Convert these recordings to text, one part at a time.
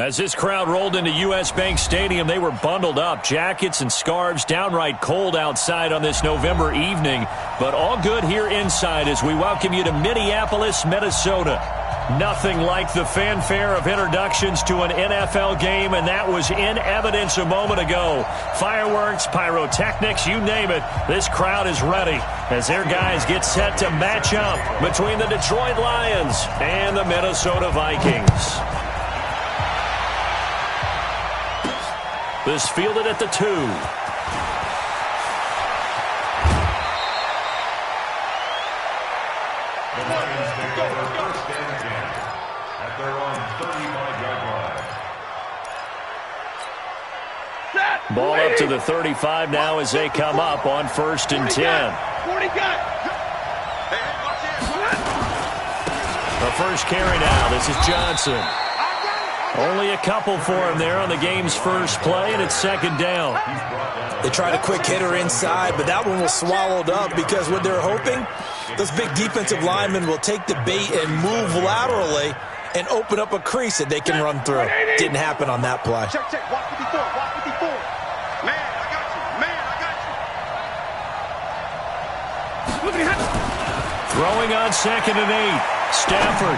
As this crowd rolled into U.S. Bank Stadium, they were bundled up, jackets and scarves, downright cold outside on this November evening, but all good here inside as we welcome you to Minneapolis, Minnesota. Nothing like the fanfare of introductions to an NFL game, and that was in evidence a moment ago. Fireworks, pyrotechnics, you name it, this crowd is ready as their guys get set to match up between the Detroit Lions and the Minnesota Vikings. This fielded at the 2. The Lions take over first and 10 at their own 35-yard line. Ball up to the 35 now as they come up on 1st and 10. The first carry now. This is Johnson. Only a couple for him there on the game's first play, and it's 2nd down. They tried a quick hitter inside, but that one was swallowed up because what they're hoping, those big defensive linemen will take the bait and move laterally and open up a crease that they can run through. Didn't happen on that play. Check. Watch 54. Man, I got you. Throwing on 2nd and 8. Stafford.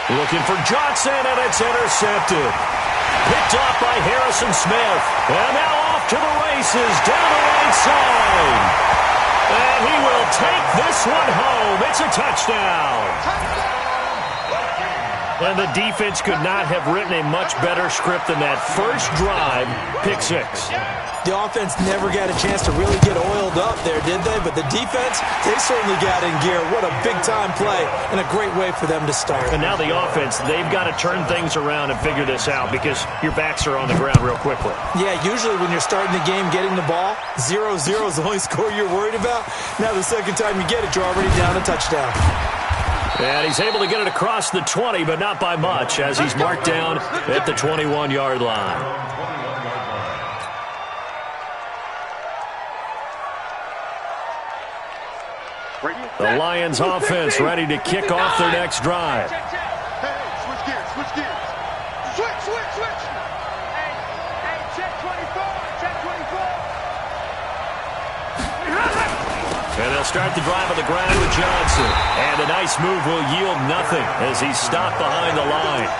Looking for Johnson, and it's intercepted. Picked off by Harrison Smith. And now off to the races down the right side. And he will take this one home. It's a touchdown. And the defense could not have written a much better script than that first drive, pick 6. The offense never got a chance to really get oiled up there, did they? But the defense, they certainly got in gear. What a big-time play and a great way for them to start. And now the offense, they've got to turn things around and figure this out because your backs are on the ground real quickly. Yeah, usually when you're starting the game getting the ball, 0-0 is the only score you're worried about. Now the second time you get it, you're already down a touchdown. And he's able to get it across the 20, but not by much as he's marked down at the 21-yard line. The Lions offense ready to kick off their next drive. Hey, switch gears. Switch. Hey, check 24. And they'll start the drive on the ground with Johnson. And a nice move will yield nothing as he's stopped behind the line.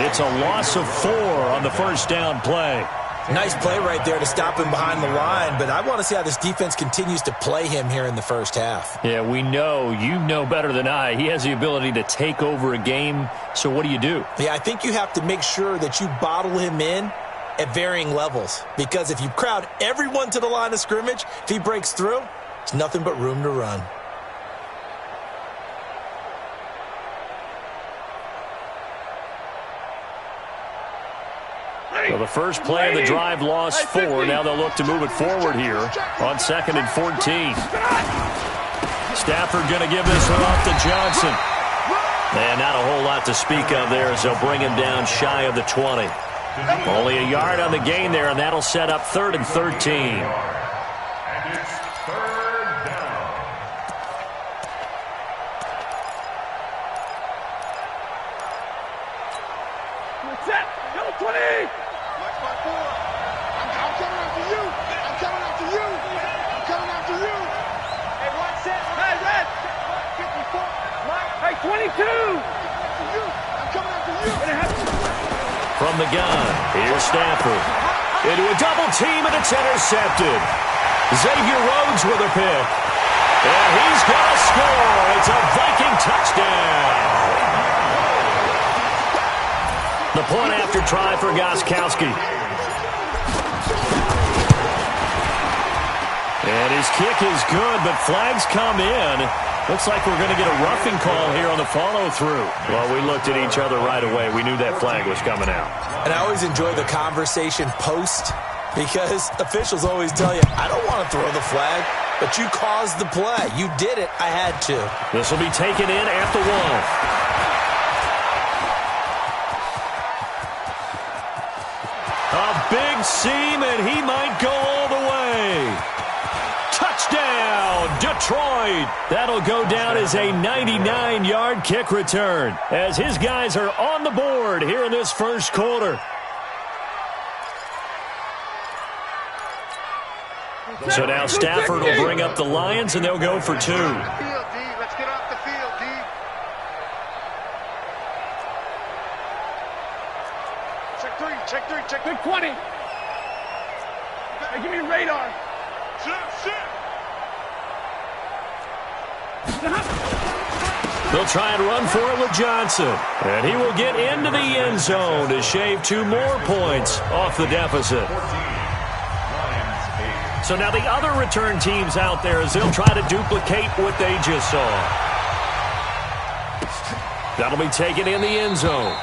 It's a loss of 4 on the first down play. Nice play right there to stop him behind the line, but I want to see how this defense continues to play him here in the first half. Yeah, we know. You know better than I. He has the ability to take over a game, so what do? Yeah, I think you have to make sure that you bottle him in at varying levels, because if you crowd everyone to the line of scrimmage, if he breaks through, it's nothing but room to run. So the first play of the drive lost 4. Now they'll look to move it forward here on 2nd and 14. Stafford going to give this one off to Johnson. And not a whole lot to speak of there as they'll bring him down shy of the 20. Only a yard on the gain there, and that'll set up 3rd and 13. From the gun, here's Stafford. Into a double team, and it's intercepted. Xavier Rhodes with a pick. And he's going to score. It's a Viking touchdown. The point after try for Gostkowski. And his kick is good, but flags come in. Looks like we're going to get a roughing call here on the follow-through. Well, we looked at each other right away. We knew that flag was coming out. And I always enjoy the conversation post because officials always tell you, I don't want to throw the flag, but you caused the play. You did it. I had to. This will be taken in at the 1. A big seam, and he might go all the way. Touchdown, Detroit! Detroit. That'll go down as a 99-yard kick return as his guys are on the board here in this first quarter. So now Stafford will bring up the Lions, and they'll go for 2. Let's get off the field, D. Check 3, check 3, check 3. 20. Hey, give me radar. Sit. They'll try and run for it with Johnson. And he will get into the end zone to shave 2 more points off the deficit. So now the other return teams out there as they'll try to duplicate what they just saw. That'll be taken in the end zone.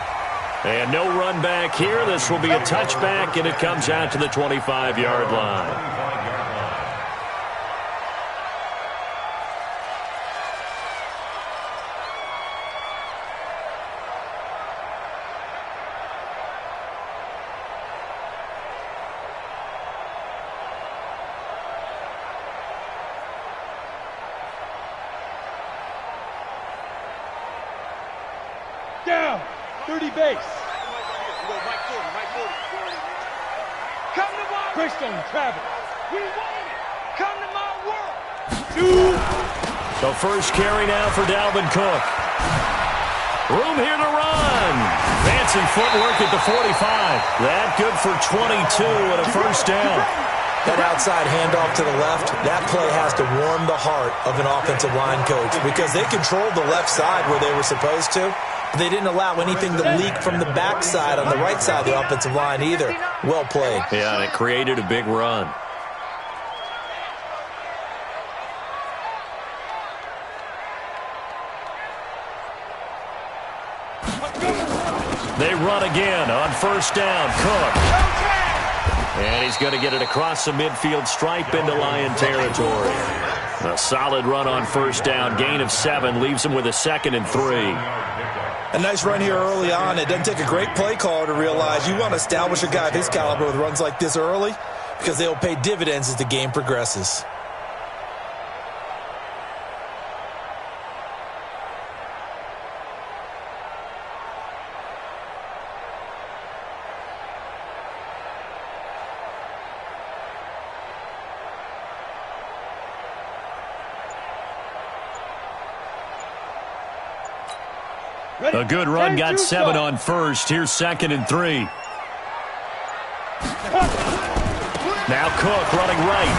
And no run back here. This will be a touchback, and it comes out to the 25-yard line. Down. 30 base. Mike 40. Come to my Christian Travis. We want it. Come to my world. 2. The first carry now for Dalvin Cook. Room here to run. Advancing footwork at the 45. That good for 22 and a first down. That outside handoff to the left, that play has to warm the heart of an offensive line coach because they controlled the left side where they were supposed to. They didn't allow anything to leak from the backside on the right side of the offensive line either. Well played. Yeah, and it created a big run. They run again on first down. Cook. And he's going to get it across the midfield stripe into Lion territory. A solid run on first down. Gain of 7 leaves him with a 2nd and 3. A nice run here early on. It doesn't take a great play caller to realize you want to establish a guy of his caliber with runs like this early because they'll pay dividends as the game progresses. A good run, got 7 on first. Here's 2nd and 3. Now Cook running right.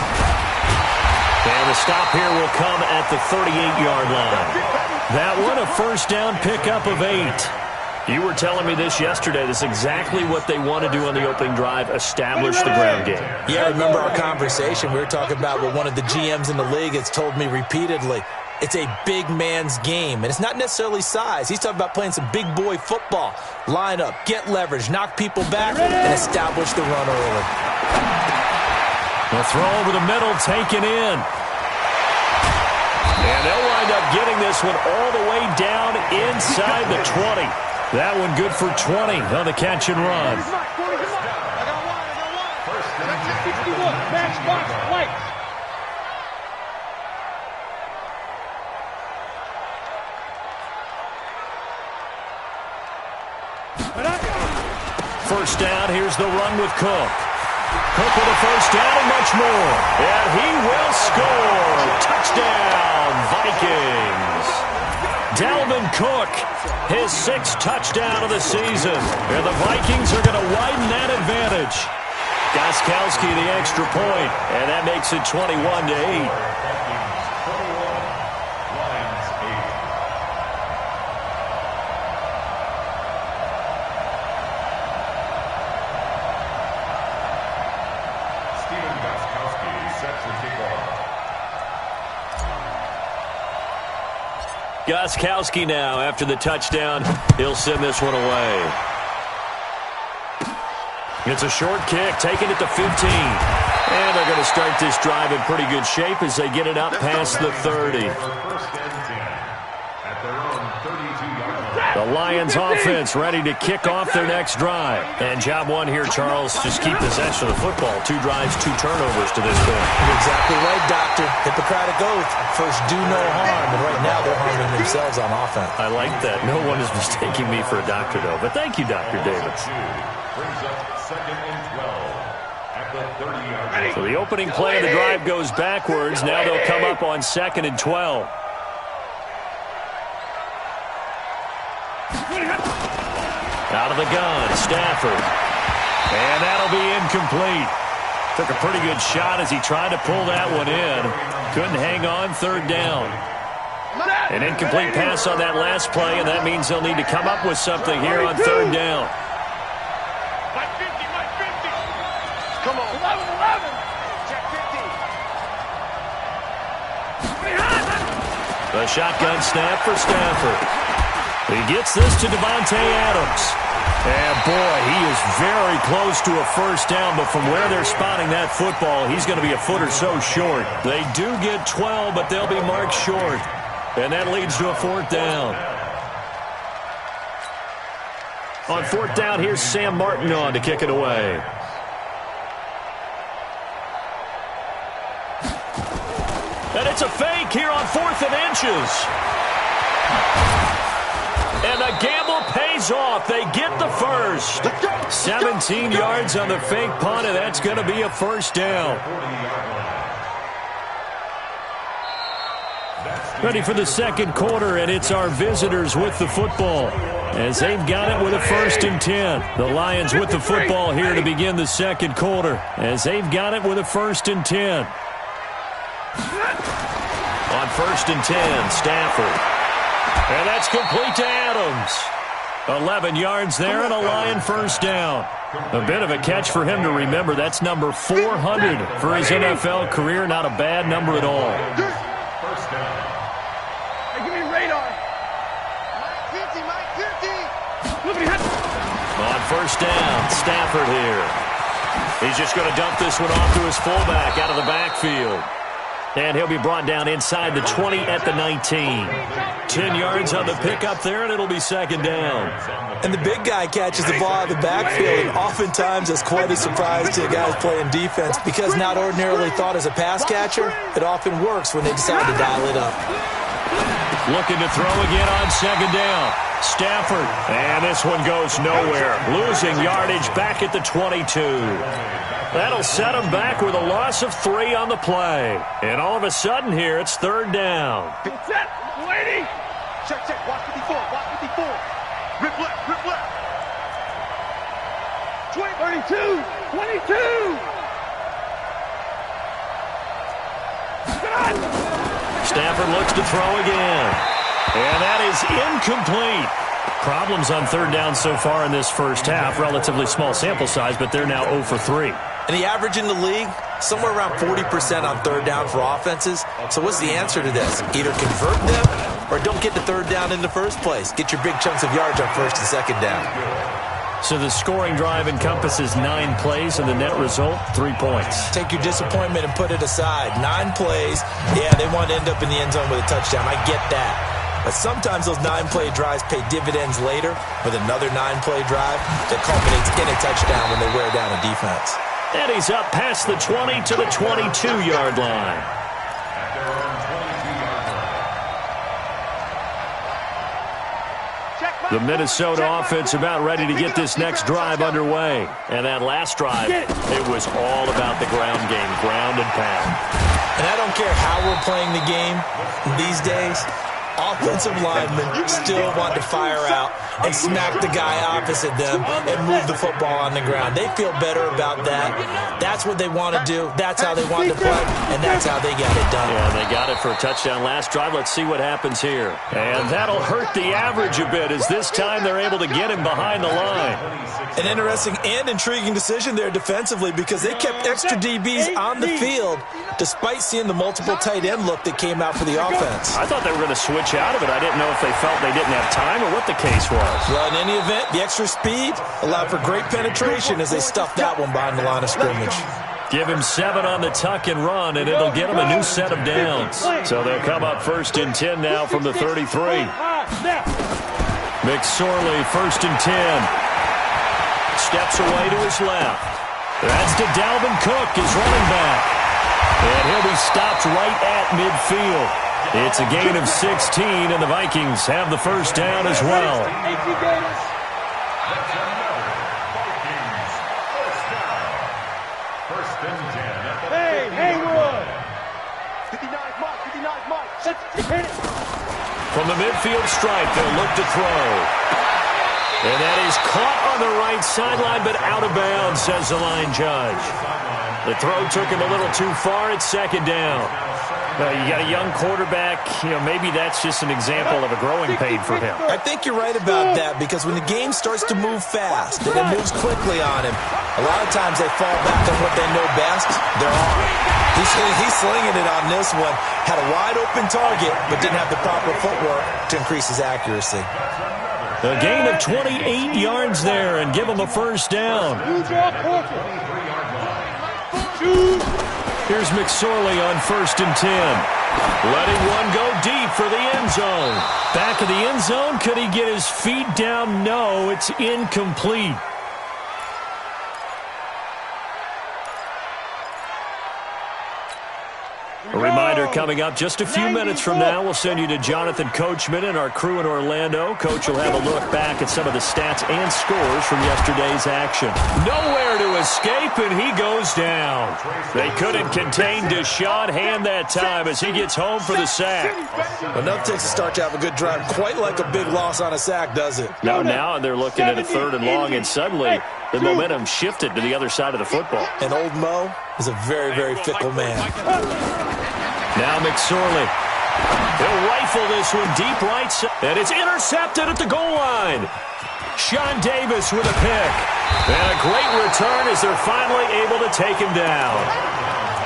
And the stop here will come at the 38-yard line. That one, a first down pickup of 8. You were telling me this yesterday. This is exactly what they want to do on the opening drive, establish the ground game. Yeah, I remember our conversation. We were talking about what one of the GMs in the league has told me repeatedly. It's a big man's game, and it's not necessarily size. He's talking about playing some big boy football. Line up, get leverage, knock people back, and establish the run early. The throw over the middle, taken in. And they'll wind up getting this one all the way down inside the 20. That one good for 20 on the catch and run. I got one. Matchbox light. First down, here's the run with Cook. Cook with a first down and much more. And he will score. Touchdown, Vikings. Dalvin Cook, his 6th touchdown of the season. And the Vikings are going to widen that advantage. Gostkowski the extra point, and that makes it 21-8. Gostkowski now, after the touchdown, he'll send this one away. It's a short kick, taking it to 15. And they're going to start this drive in pretty good shape as they get it up past the 30. The Lions offense ready to kick off their next drive. And job one here, Charles, just keep possession of the football. 2 drives, 2 turnovers to this point. You're exactly right, Doctor. Hippocratic oath. First, do no harm. And right now, they're harming themselves on offense. I like that. No one is mistaking me for a doctor, though. But thank you, Dr. Davis. Brings up 2nd and 12 at the 30-yard line. So the opening play of the drive goes backwards. Now they'll come up on 2nd and 12. Out of the gun, Stafford. And that'll be incomplete. Took a pretty good shot as he tried to pull that one in. Couldn't hang on, 3rd down. An incomplete pass on that last play, and that means they'll need to come up with something here on 3rd down. Mike 50, Mike 50. Come on. 11, 11. Check 50. The shotgun snap for Stafford. He gets this to Devontae Adams. And, boy, he is very close to a first down, but from where they're spotting that football, he's going to be a foot or so short. They do get 12, but they'll be marked short. And that leads to a 4th down. On 4th down, here's Sam Martin on to kick it away. And it's a fake here on 4th and inches. And the gamble pays off. They get the first. 17 yards on the fake punt, and that's going to be a first down. Ready for the second quarter, and it's our visitors with the football as they've got it with a 1st and 10. The Lions with the football here to begin the second quarter as they've got it with a 1st and 10. On 1st and 10, Stafford. And that's complete to Adams. 11 yards there and a Lion first down. A bit of a catch for him to remember. That's number 400 for his NFL career. Not a bad number at all. First down. Hey, give me radar. Mike 50, Mike 50. On 1st down, Stafford here. He's just going to dump this one off to his fullback out of the backfield. And he'll be brought down inside the 20 at the 19. 10 yards on the pickup there, and it'll be 2nd down. And the big guy catches the ball out of the backfield, and oftentimes it's quite a surprise to the guys playing defense because not ordinarily thought as a pass catcher, it often works when they decide to dial it up. Looking to throw again on 2nd down. Stafford, and this one goes nowhere. Losing yardage back at the 22. That'll set him back with a loss of 3 on the play. And all of a sudden here, it's 3rd down. Set, lady. Check, check. Watch 54, watch 54. Rip left, rip left. 32, 22. Stafford looks to throw again. And that is incomplete. Problems on 3rd down so far in this first half. Relatively small sample size, but they're now 0 for 3. And the average in the league, somewhere around 40% on 3rd down for offenses. So what's the answer to this? Either convert them or don't get the 3rd down in the first place. Get your big chunks of yards on 1st and 2nd down. So the scoring drive encompasses 9 plays, and the net result, 3 points. Take your disappointment and put it aside. 9 plays. Yeah, they want to end up in the end zone with a touchdown. I get that. But sometimes those 9-play drives pay dividends later with another 9-play drive that culminates in a touchdown when they wear down a defense. And he's up past the 20 to the 22-yard line. The Minnesota offense about ready to get this next drive underway. And that last drive, it was all about the ground game, ground and pound. And I don't care how we're playing the game these days. Offensive linemen still want to fire out and smack the guy opposite them and move the football on the ground. They feel better about that. That's what they want to do. That's how they want to play, and that's how they get it done. Yeah, they got it for a touchdown last drive. Let's see what happens here. And that'll hurt the average a bit as this time they're able to get him behind the line. An interesting and intriguing decision there defensively because they kept extra DBs on the field despite seeing the multiple tight end look that came out for the offense. I thought they were going to switch out of it. I didn't know if they felt they didn't have time or what the case was. Well, in any event, the extra speed allowed for great penetration as they stuffed that one behind the line of scrimmage. Give him 7 on the tuck and run, and it'll get him a new set of downs. So they'll come up 1st and 10 now from the 33. McSorley, 1st and 10. Steps away to his left. That's to Dalvin Cook, his running back. And he'll be stopped right at midfield. It's a gain of 16, and the Vikings have the first down as well. Hey, Haywood! 59 Mike, 59 Mike. From the midfield stripe, they'll look to throw. And that is caught on the right sideline, but out of bounds, says the line judge. The throw took him a little too far. It's 2nd down. You got a young quarterback. Maybe that's just an example of a growing pain for him. I think you're right about that, because when the game starts to move fast and it moves quickly on him, a lot of times they fall back on what they know best, their arm. He's slinging it on this one. Had a wide-open target, but didn't have the proper footwork to increase his accuracy. A gain of 28 yards there, and give him a first down. Here's McSorley on 1st and 10. Letting one go deep for the end zone. Back of the end zone. Could he get his feet down? No, it's incomplete. A reminder coming up just a few minutes from now. We'll send you to Jonathan Coachman and our crew in Orlando. Coach will have a look back at some of the stats and scores from yesterday's action. Nowhere to escape, and he goes down. They couldn't contain Deshaun Hand that time as he gets home for the sack. Enough takes a start to have a good drive. Quite like a big loss on a sack, does it? Now they're looking at a 3rd and long, and suddenly the momentum shifted to the other side of the football. And old Mo is a very, very fickle man. Now McSorley. He'll rifle this one deep right side. And it's intercepted at the goal line. Sean Davis with a pick. And a great return as they're finally able to take him down.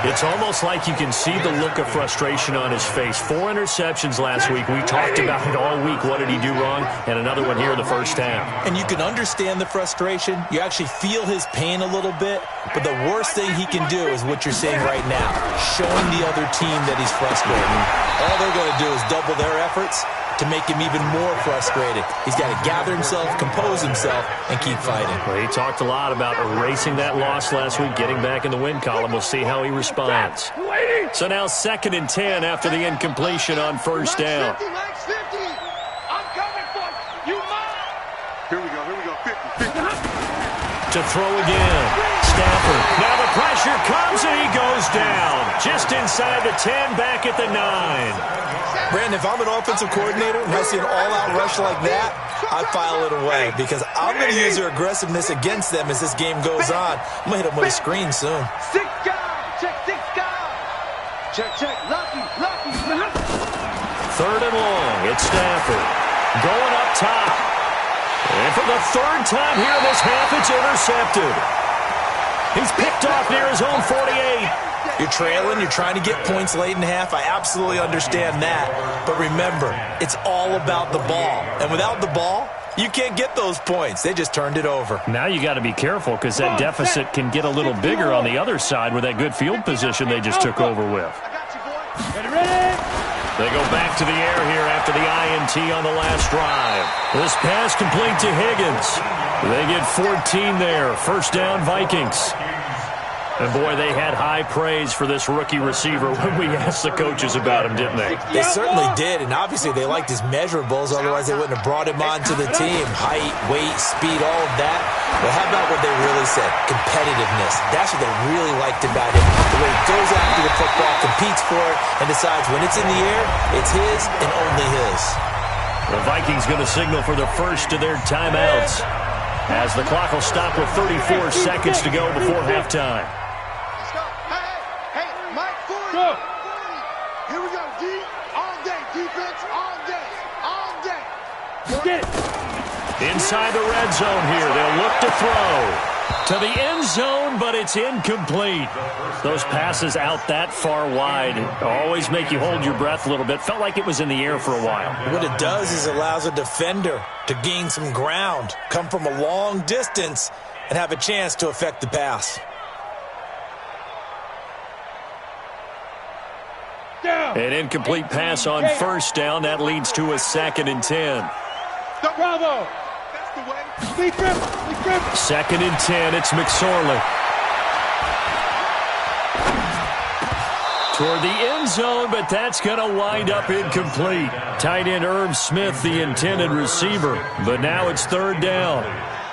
It's almost like you can see the look of frustration on his face. 4 interceptions last week. We talked about it all week. What did he do wrong? And another one here in the first half. And you can understand the frustration. You actually feel his pain a little bit. But the worst thing he can do is what you're saying right now, showing the other team that he's frustrated. All they're going to do is double their efforts to make him even more frustrated. He's got to gather himself, compose himself, and keep fighting. Well, he talked a lot about erasing that loss last week, getting back in the win column. We'll see how he responds. So now 2nd and 10 after the incompletion on 1st down. I'm coming for you. Here we go. 50. To throw again. Stafford. Now the pressure comes and he goes down. Just inside the 10, back at the 9. Brandon, if I'm an offensive coordinator and I see an all-out rush like that, I file it away because I'm going to use their aggressiveness against them as this game goes on. I'm going to hit them with a screen soon. 6 guys. Check 6 guys. Check. Lucky. 3rd and long. It's Stafford. Going up top. And for the 3rd time here in this half, it's intercepted. He's picked off near his own 48. You're trailing, you're trying to get points late in half. I absolutely understand that. But remember, it's all about the ball. And without the ball, you can't get those points. They just turned it over. Now you got to be careful because that deficit can get a little bigger on the other side with that good field position they just took over with. They go back to the air here after the INT on the last drive. This pass complete to Higgins. They get 14 there. First down, Vikings. And, boy, they had high praise for this rookie receiver when we asked the coaches about him, didn't they? They certainly did, and obviously they liked his measurables. Otherwise, they wouldn't have brought him onto the team. Height, weight, speed, all of that. Well, how about what they really said? Competitiveness. That's what they really liked about him. The way he goes after the football, competes for it, and decides when it's in the air, it's his and only his. The Vikings going to signal for the first of their timeouts as the clock will stop with 34 seconds to go before halftime. Go. Here we go. D all day. Defense all day. All day. Get it. Inside the red zone here. They'll look to throw to the end zone, but it's incomplete. Those passes out that far wide always make you hold your breath a little bit. Felt like it was in the air for a while. What it does is it allows a defender to gain some ground, come from a long distance, and have a chance to affect the pass. An incomplete pass on first down. That leads to a 2nd and 10. Bravo. That's the way. Lead dribble. Lead dribble. 2nd and 10. It's McSorley. Toward the end zone, but that's going to wind up incomplete. Tight end Irv Smith, the intended receiver. But now it's 3rd down.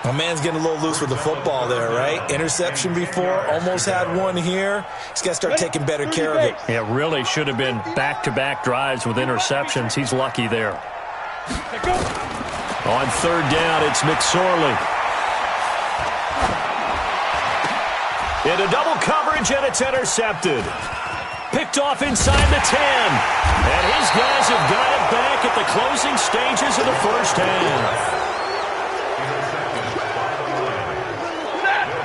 My man's getting a little loose with the football there, right? Interception before, almost had one here. He's got to start taking better care of it. It really should have been back-to-back drives with interceptions. He's lucky there. On 3rd down, it's McSorley. Into double coverage, and it's intercepted. Picked off inside the 10. And his guys have got it back at the closing stages of the first half.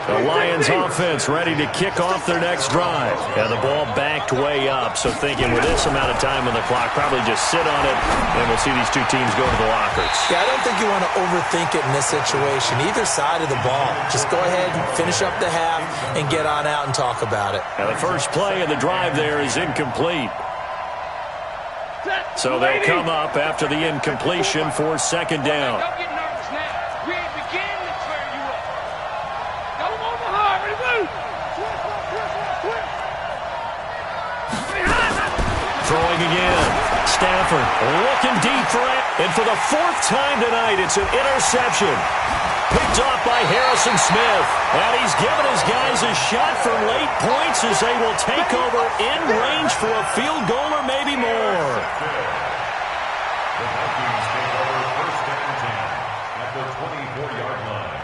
The Lions offense ready to kick off their next drive. And the ball backed way up. So thinking with this amount of time on the clock, probably just sit on it, and we'll see these two teams go to the lockers. Yeah, I don't think you want to overthink it in this situation. Either side of the ball. Just go ahead and finish up the half and get on out and talk about it. Now the first play of the drive there is incomplete. So they'll come up after the incompletion for 2nd down. Don't get nervous now. We ain't beginning to clear you up. Go on the hard. Ready, move. Throwing again. Stafford looking deep for it. And for the 4th time tonight, it's an interception. Picked off by Harrison Smith. And he's given his guys a shot for late points as they will take over in range for a field goal or maybe more. The Vikings take over 1st and 10 at the 24-yard line.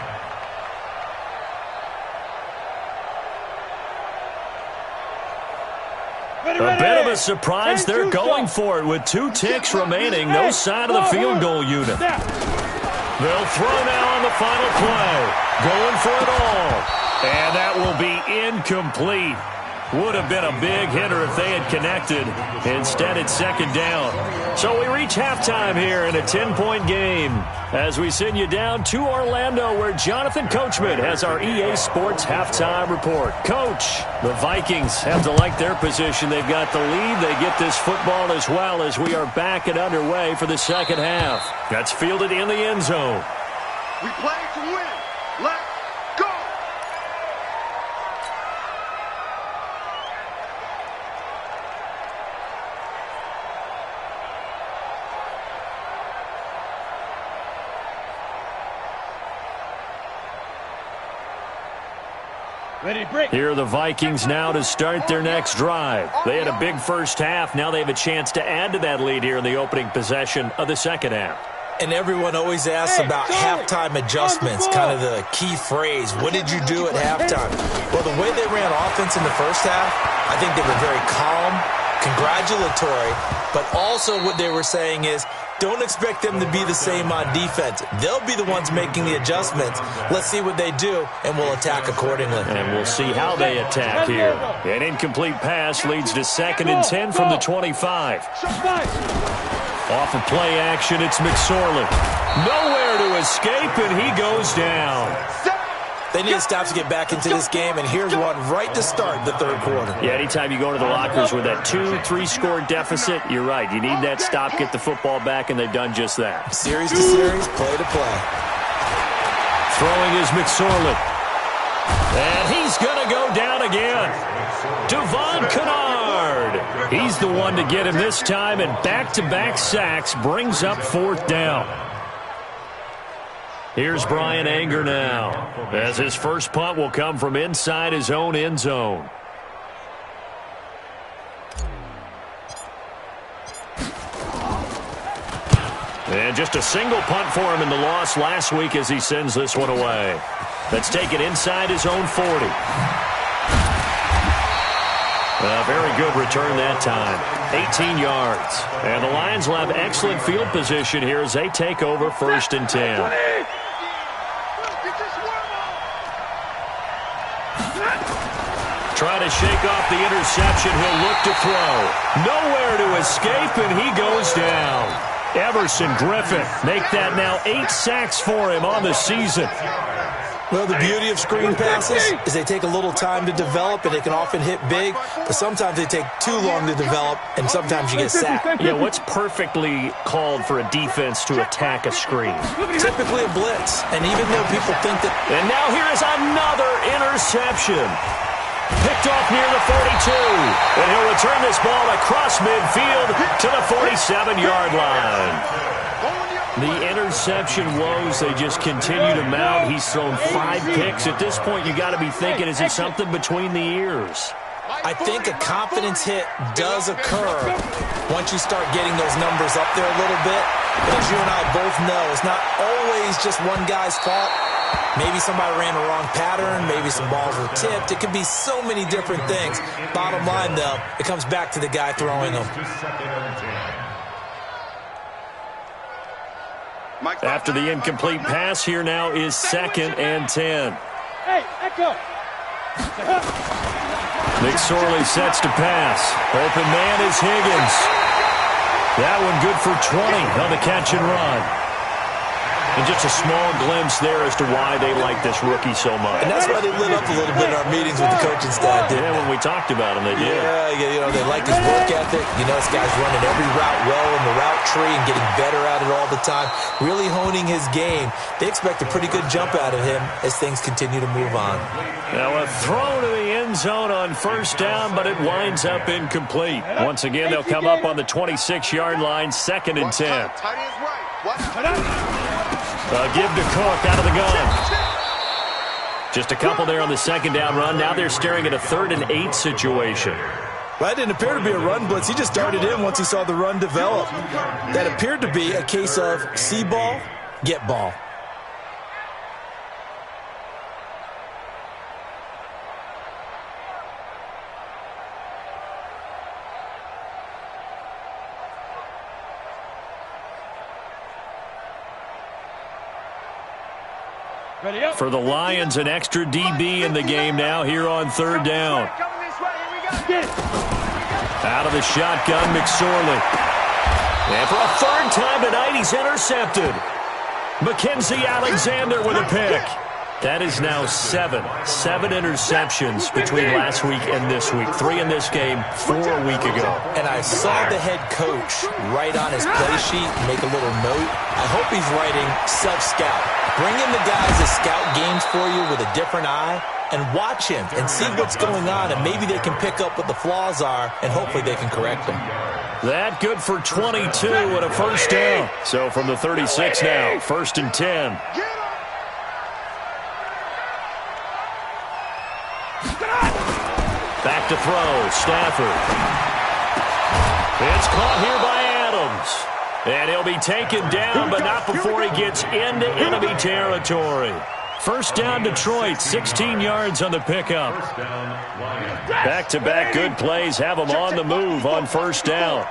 A bit of a surprise. They're going for it with 2 ticks remaining. No sign of the field goal unit. They'll throw now on the final play. Going for it all. And that will be incomplete. Would have been a big hitter if they had connected. Instead, it's 2nd down. So we reach halftime here in a 10-point game as we send you down to Orlando where Jonathan Coachman has our EA Sports halftime report. Coach, the Vikings have to like their position. They've got the lead. They get this football as well as we are back and underway for the 2nd half. That's fielded in the end zone. We play to win. Let's go. Ready, break. Here are the Vikings now to start their next drive. They had a big first half. Now they have a chance to add to that lead here in the opening possession of the 2nd half. And everyone always asks about halftime adjustments, kind of the key phrase. What did you do at halftime? Well, the way they ran offense in the first half, I think they were very calm, congratulatory, but also what they were saying is, don't expect them to be the same on defense. They'll be the ones making the adjustments. Let's see what they do, and we'll attack accordingly. And we'll see how they attack here. An incomplete pass leads to 2nd and 10 from the 25. Off of play action, it's McSorley. Nowhere to escape, and he goes down. They need a stop to get back into this game, and here's one right to start the 3rd quarter. Yeah, anytime you go to the lockers with that 2-3 score deficit, you're right. You need that stop, get the football back, and they've done just that. Series to series, play to play. Throwing is McSorley. And he's going to go down again. Devon Kennard. He's the one to get him this time, and back-to-back sacks brings up 4th down. Here's Brian Anger now, as his first punt will come from inside his own end zone. And just a single punt for him in the loss last week as he sends this one away. Let's take it inside his own 40. A very good return that time. 18 yards. And the Lions will have excellent field position here as they take over 1st and 10. Try to shake off the interception. He'll look to throw. Nowhere to escape, and he goes down. Everson Griffin make that now 8 sacks for him on the season. Well, the beauty of screen passes is they take a little time to develop, and they can often hit big, but sometimes they take too long to develop, and sometimes you get sacked. Yeah, what's perfectly called for a defense to attack a screen? Typically a blitz, and even though people think that... And now here is another interception. Picked off near the 42, and he'll return this ball across midfield to the 47-yard line. The interception woes, they just continue to mount. He's thrown 5 picks. At this point, you got to be thinking, is it something between the ears? I think a confidence hit does occur once you start getting those numbers up there a little bit. But as you and I both know, it's not always just one guy's fault. Maybe somebody ran the wrong pattern. Maybe some balls were tipped. It could be so many different things. Bottom line, though, it comes back to the guy throwing them. After the incomplete pass, here now is 2nd and 10. Hey, echo. McSorley sets to pass. Open man is Higgins. That one good for 20 on the catch and run. And just a small glimpse there as to why they like this rookie so much. And that's why they lit up a little bit in our meetings with the coaching staff, didn't they? Yeah, when we talked about him, they did. Yeah, you know, they like his work ethic. You know, this guy's running every route well in the route tree and getting better at it all the time, really honing his game. They expect a pretty good jump out of him as things continue to move on. Now a throw to the end zone on 1st down, but it winds up incomplete. Once again, they'll come up on the 26-yard line, 2nd and 10. Give to Cook out of the gun. Just a couple there on the 2nd down run. Now they're staring at a 3rd and 8 situation. Well, that didn't appear to be a run blitz. He just darted in once he saw the run develop. That appeared to be a case of see ball, get ball. For the Lions, an extra DB in the game now here on 3rd down. Out of the shotgun, McSorley. And for a 3rd time tonight, he's intercepted. Mackenzie Alexander with a pick. That is now 7 interceptions between last week and this week. 3 in this game, 4 a week ago. And I saw the head coach write on his play sheet, make a little note. I hope he's writing self-scout. Bring in the guys that scout games for you with a different eye and watch him and see what's going on, and maybe they can pick up what the flaws are, and hopefully they can correct them. That good for 22 and a 1st down. So from the 36 now, 1st and 10. Back to throw, Stafford. It's caught here by Adams. And he'll be taken down, but not before he gets into enemy territory. 1st down, Detroit, 16 yards on the pickup. Back-to-back good plays have them on the move on 1st down.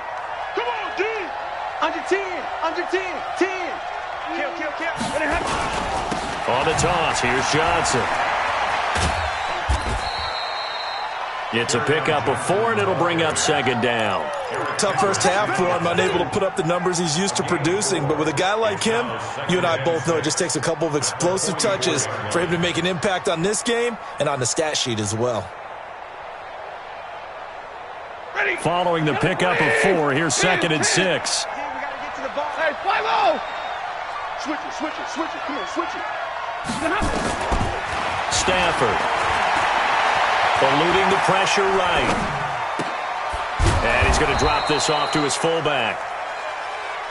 Come on, D. Under 10, under 10, 10. Kill. On the toss, here's Johnson. It's a pickup of 4, and it'll bring up 2nd down. Tough first half for him, unable to put up the numbers he's used to producing. But with a guy like him, you and I both know it just takes a couple of explosive touches for him to make an impact on this game and on the stat sheet as well. Following the pickup of 4, here's 2nd and 6. We got to get to the ball. Hey, 5-0. Switch it. Come on, switch it. Stafford. Eluding the pressure right. And he's going to drop this off to his fullback.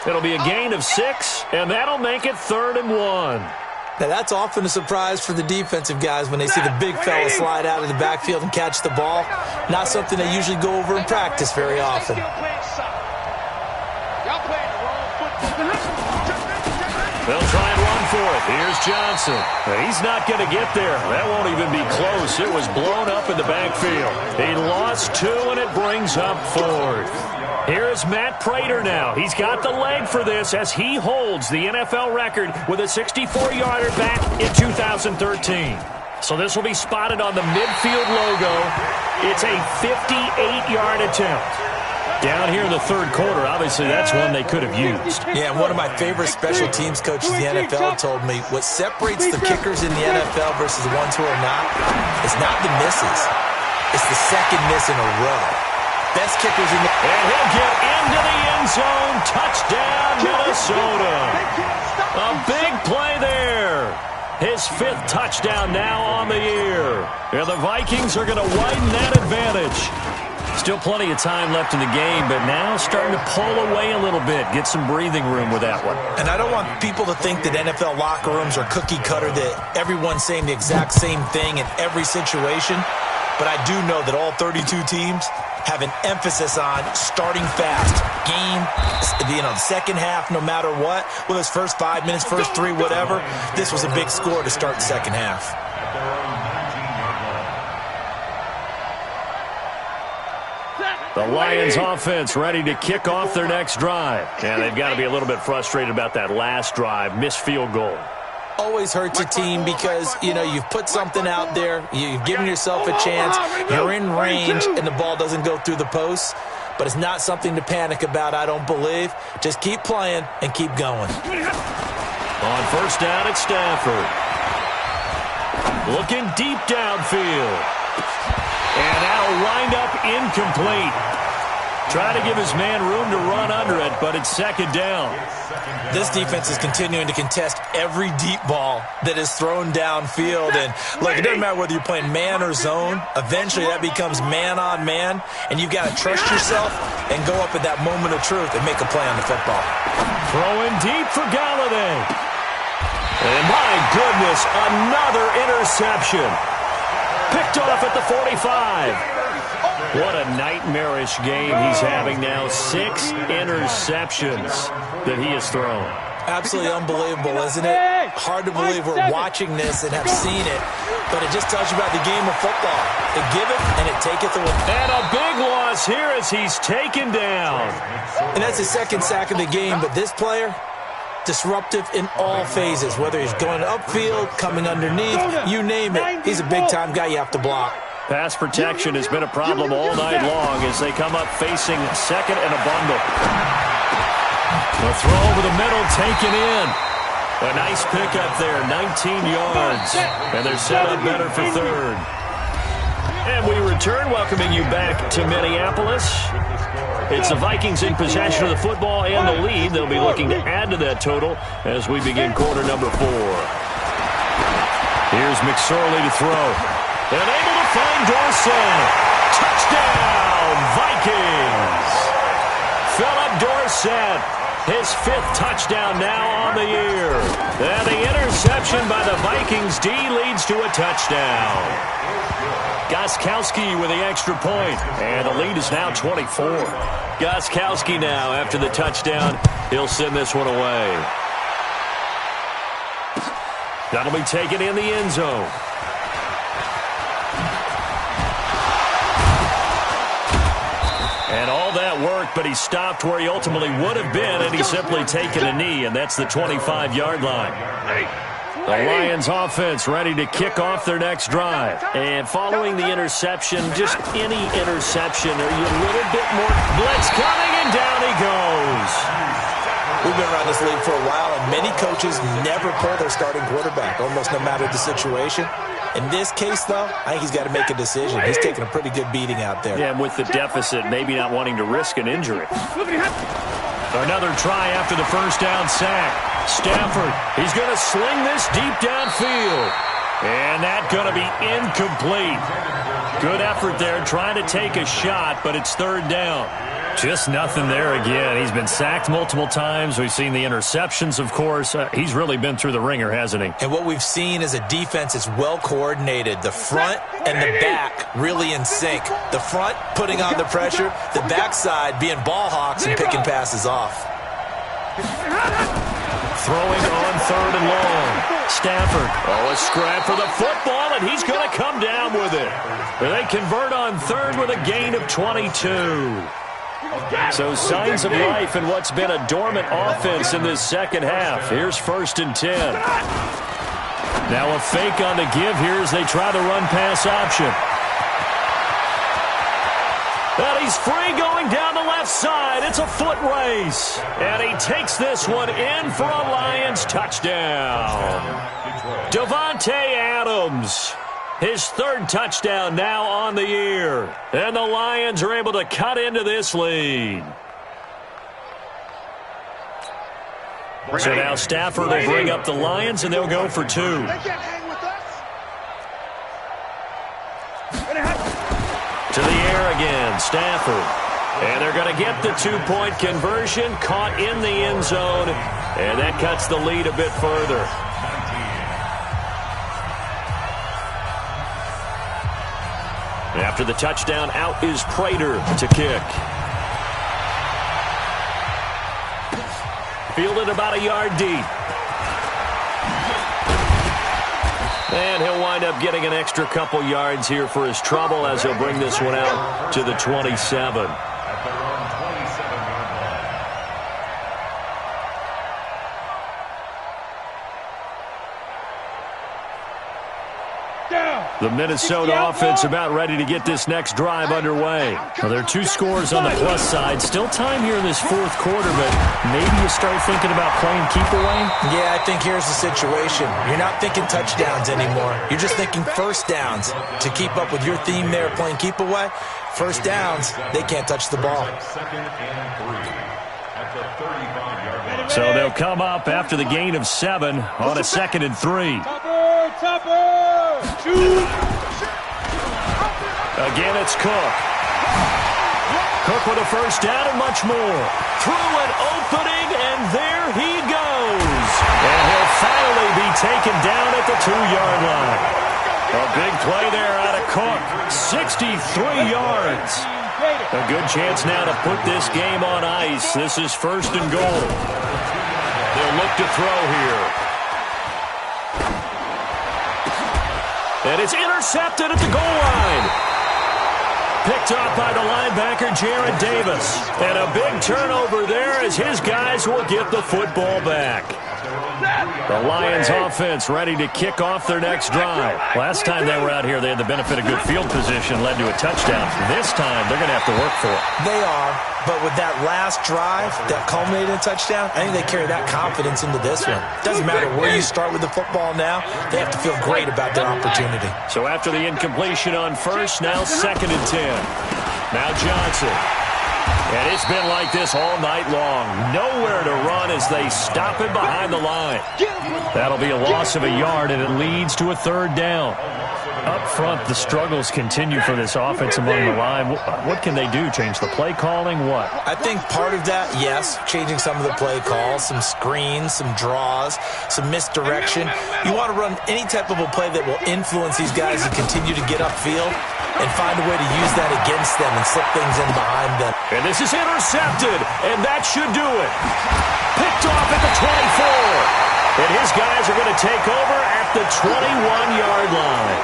It'll be a gain of 6, and that'll make it 3rd and 1. Now, that's often a surprise for the defensive guys when they see the big fella slide out of the backfield and catch the ball. Not something they usually go over in practice very often. They'll try and run for it. Here's Johnson. He's not going to get there. That won't even be close. It was blown up in the backfield. He lost 2, and it brings up 4th. Here is Matt Prater now. He's got the leg for this as he holds the NFL record with a 64-yarder back in 2013. So this will be spotted on the midfield logo. It's a 58-yard attempt. Down here in the third quarter, obviously that's one they could have used. Yeah, and one of my favorite special teams coaches in the NFL told me what separates the kickers in the NFL versus the ones who are not is not the misses. It's the second miss in a row. Best kickers in the... And he'll get into the end zone. Touchdown, Minnesota. A big play there. His 5th touchdown now on the year. And the Vikings are going to widen that advantage. Still plenty of time left in the game, but now starting to pull away a little bit. Get some breathing room with that one. And I don't want people to think that NFL locker rooms are cookie cutter, that everyone's saying the exact same thing in every situation. But I do know that all 32 teams have an emphasis on starting fast. Game, the second half, no matter what. Whether it's first 5 minutes, first 3, whatever. This was a big score to start the second half. The Lions offense ready to kick off their next drive. And they've got to be a little bit frustrated about that last drive. Missed field goal. Always hurts a team because, you've put something out there. You've given yourself a chance. You're in range, and the ball doesn't go through the posts. But it's not something to panic about, I don't believe. Just keep playing and keep going. On first down, it's Stafford. Looking deep downfield. And that'll wind up incomplete. Try to give his man room to run under it, but it's second down. This defense is continuing to contest every deep ball that is thrown downfield. And, look, it doesn't matter whether you're playing man or zone. Eventually, that becomes man-on-man, and you've got to trust yourself and go up at that moment of truth and make a play on the football. Throwing deep for Galladay. And, my goodness, another interception. Picked off at the 45. What a nightmarish game he's having now. 6 interceptions that he has thrown. Absolutely unbelievable, isn't it? Hard to believe we're watching this and have seen it, but it just tells you about the game of football. It giveth and it taketh away. And a big loss here as he's taken down. And that's his 2nd sack of the game, but this player, disruptive in all phases, whether he's going upfield, coming underneath, you name it. He's a big-time guy you have to block. Pass protection has been a problem all night long as they come up facing second and a bundle. The throw over the middle taken in. A nice pickup there, 19 yards. And they're set up better for third. And we return, welcoming you back to Minneapolis. It's the Vikings in possession of the football and the lead. They'll be looking to add to that total as we begin quarter number 4. Here's McSorley to throw. And able to find Dorsett. Touchdown, Vikings. Philip Dorsett, his 5th touchdown now on the year. And the interception by the Vikings D leads to a touchdown. Gostkowski with the extra point. And the lead is now 24. Gostkowski now after the touchdown. He'll send this one away. That'll be taken in the end zone. And all that work, but he stopped where he ultimately would have been, and he's simply taken a knee, and that's the 25-yard line. The Lions offense ready to kick off their next drive. And following the interception, just any interception, are you a little bit more blitz coming, and down he goes. We've been around this league for a while, and many coaches never pull their starting quarterback, almost no matter the situation. In this case, though, I think he's got to make a decision. He's taking a pretty good beating out there. Yeah, and with the deficit, maybe not wanting to risk an injury. Another try after the first down sack. Stafford, he's going to sling this deep downfield. And that's going to be incomplete. Good effort there, trying to take a shot, but it's third down. Just nothing there again. He's been sacked multiple times. We've seen the interceptions, of course. He's really been through the ringer, hasn't he? And what we've seen is a defense that's well coordinated. The front and the back really in sync. The front putting on the pressure, the backside being ball hawks and picking passes off. Throwing on third and long. Stafford. Oh, a scrap for the football, and he's going to come down with it. They convert on third with a gain of 22. So signs of life in what's been a dormant offense in this second half. Here's first and 10. Now a fake on the give here as they try the run-pass option. And he's free going down the left side. It's a foot race. And he takes this one in for a Lions touchdown. Davante Adams, his third touchdown now on the year. And the Lions are able to cut into this lead. So now Stafford will bring up the Lions, and they'll go for 2. They can't hang with us. To the air again, Stafford. And they're going to get the 2-point conversion, caught in the end zone, and that cuts the lead a bit further. After the touchdown, out is Prater to kick. Fielded about a yard deep. And he'll wind up getting an extra couple yards here for his trouble as he'll bring this one out to the 27. At their own 27-yard line. The Minnesota offense about ready to get this next drive underway. Well, there are 2 scores on the plus side. Still time here in this fourth quarter, but maybe you start thinking about playing keep away? Yeah, I think here's the situation. You're not thinking touchdowns anymore. You're just thinking first downs. To keep up with your theme there, playing keep away, first downs, they can't touch the ball. Second and 3 at the 35-yard line. So they'll come up after the gain of 7 on a 2nd and 3. Topper, shoot. Again, it's Cook. Cook with a first down and much more. Through an opening, and there he goes. And he'll finally be taken down at the 2-yard line. A big play there out of Cook. 63 yards. A good chance now to put this game on ice. This is 1st and goal. They'll look to throw here. And it's intercepted at the goal line. Picked off by the linebacker, Jared Davis. And a big turnover there as his guys will get the football back. The Lions offense ready to kick off their next drive. Last time they were out here, they had the benefit of good field position, led to a touchdown. This time, they're going to have to work for it. They are, but with that last drive that culminated in a touchdown, I think they carry that confidence into this one. Doesn't matter where you start with the football now, they have to feel great about their opportunity. So after the incompletion on first, now 2nd and 10. Now Johnson. And it's been like this all night long. Nowhere to run as they stop him behind the line. That'll be a loss of a yard, and it leads to a 3rd down. Up front, the struggles continue for this offense among the line. What can they do? Change the play calling? What? I think part of that, yes, changing some of the play calls, some screens, some draws, some misdirection. You want to run any type of a play that will influence these guys to continue to get upfield and find a way to use that against them and slip things in behind them. And this is intercepted, and that should do it. Picked off at the 24. And his guys are going to take over at the 21-yard line.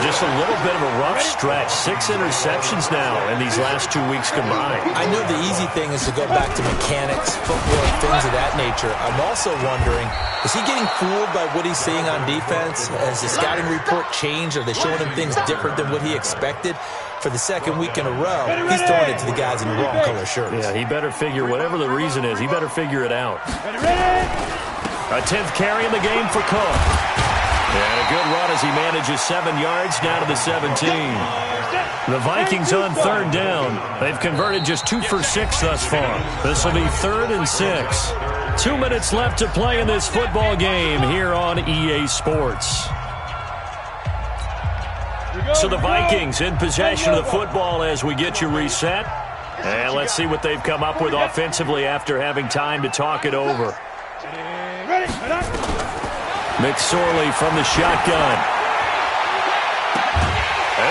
Just a little bit of a rough stretch. 6 interceptions now in these last 2 weeks combined. I know the easy thing is to go back to mechanics, footwork, things of that nature. I'm also wondering, is he getting fooled by what he's seeing on defense? Has the scouting report changed? Are they showing him things different than what he expected? For the 2nd week in a row, he's throwing it to the guys in the wrong color shirts. Yeah, he better figure, whatever the reason is, he better figure it out. A 10th carry in the game for Cook. And a good run as he manages 7 yards down to the 17. The Vikings on 3rd down. They've converted just 2 for 6 thus far. This will be 3rd and 6. 2 minutes left to play in this football game here on EA Sports. So the Vikings in possession of the football as we get you reset. And let's see what they've come up with offensively after having time to talk it over. McSorley from the shotgun.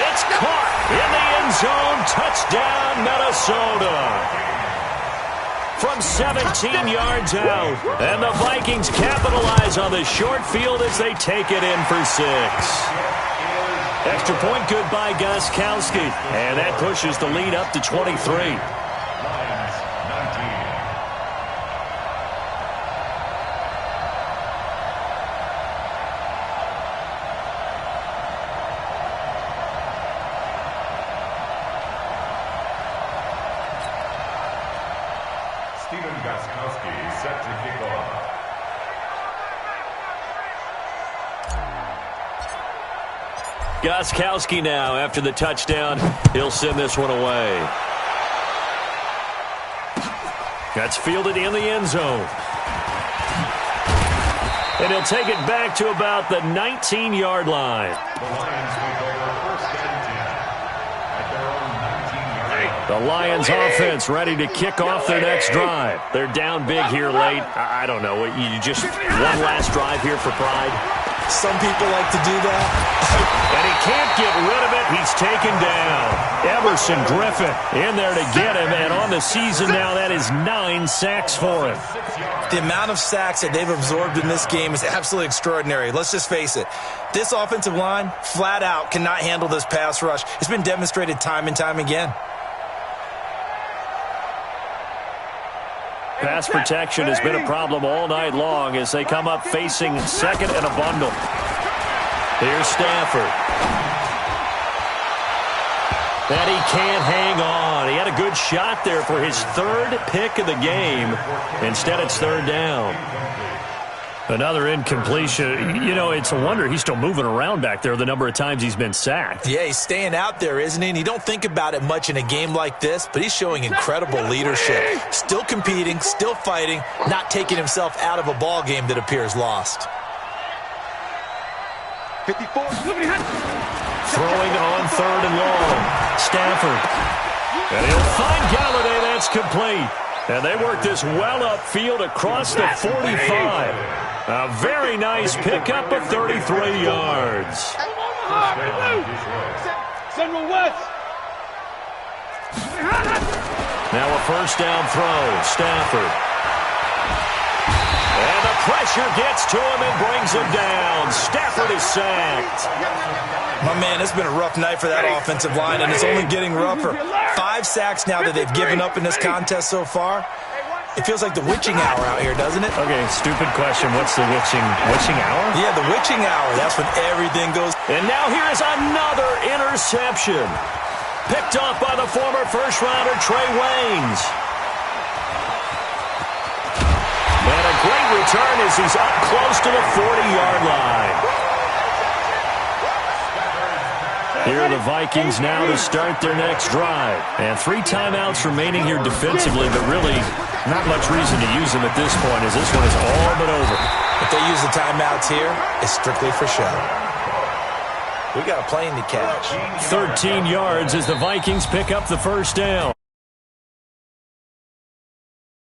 It's caught in the end zone. Touchdown, Minnesota. From 17 yards out. And the Vikings capitalize on the short field as they take it in for 6. Extra point good by Gostkowski. And that pushes the lead up to 23. Set to kick off. Gostkowski now after the touchdown. He'll send this one away. That's fielded in the end zone. And he'll take it back to about the 19-yard line. The Lions take over first and 10 at their own 19-yard line. The Lions offense ready to kick off their next drive. They're down big here late. I don't know. You just one last drive here for pride? Some people like to do that. And he can't get rid of it. He's taken down. Everson Griffin in there to get him. And on the season now, that is 9 sacks for him. The amount of sacks that they've absorbed in this game is absolutely extraordinary. Let's just face it. This offensive line, flat out, cannot handle this pass rush. It's been demonstrated time and time again. Pass protection has been a problem all night long as they come up facing second and a bundle. Here's Stafford. And he can't hang on. He had a good shot there for his third pick of the game. Instead, it's third down. Another incompletion. You know, it's a wonder he's still moving around back there the number of times he's been sacked. Yeah, he's staying out there, isn't he? And you don't think about it much in a game like this, but he's showing incredible leadership. Still competing, still fighting, not taking himself out of a ball game that appears lost. 54. Throwing on third and long. Stafford. And he'll find Galladay. That's complete. And they work this well upfield across the 45. A very nice pickup of 33 yards. Central West. Now a first down throw. Stafford. And the pressure gets to him and brings him down. Stafford is sacked. My man, it's been a rough night for that offensive line, and it's only getting rougher. 5 sacks now that they've given up in this contest so far. It feels like the witching hour out here, doesn't it? Okay, stupid question. What's the witching hour? Yeah, the witching hour. That's when everything goes. And now here is another interception. Picked off by the former first-rounder Trey Waynes. And a great return as he's up close to the 40-yard line. Here are the Vikings now to start their next drive. And 3 timeouts remaining here defensively, but really not much reason to use them at this point as this one is all but over. If they use the timeouts here, it's strictly for show. We got a plane to catch. 13 yards as the Vikings pick up the first down.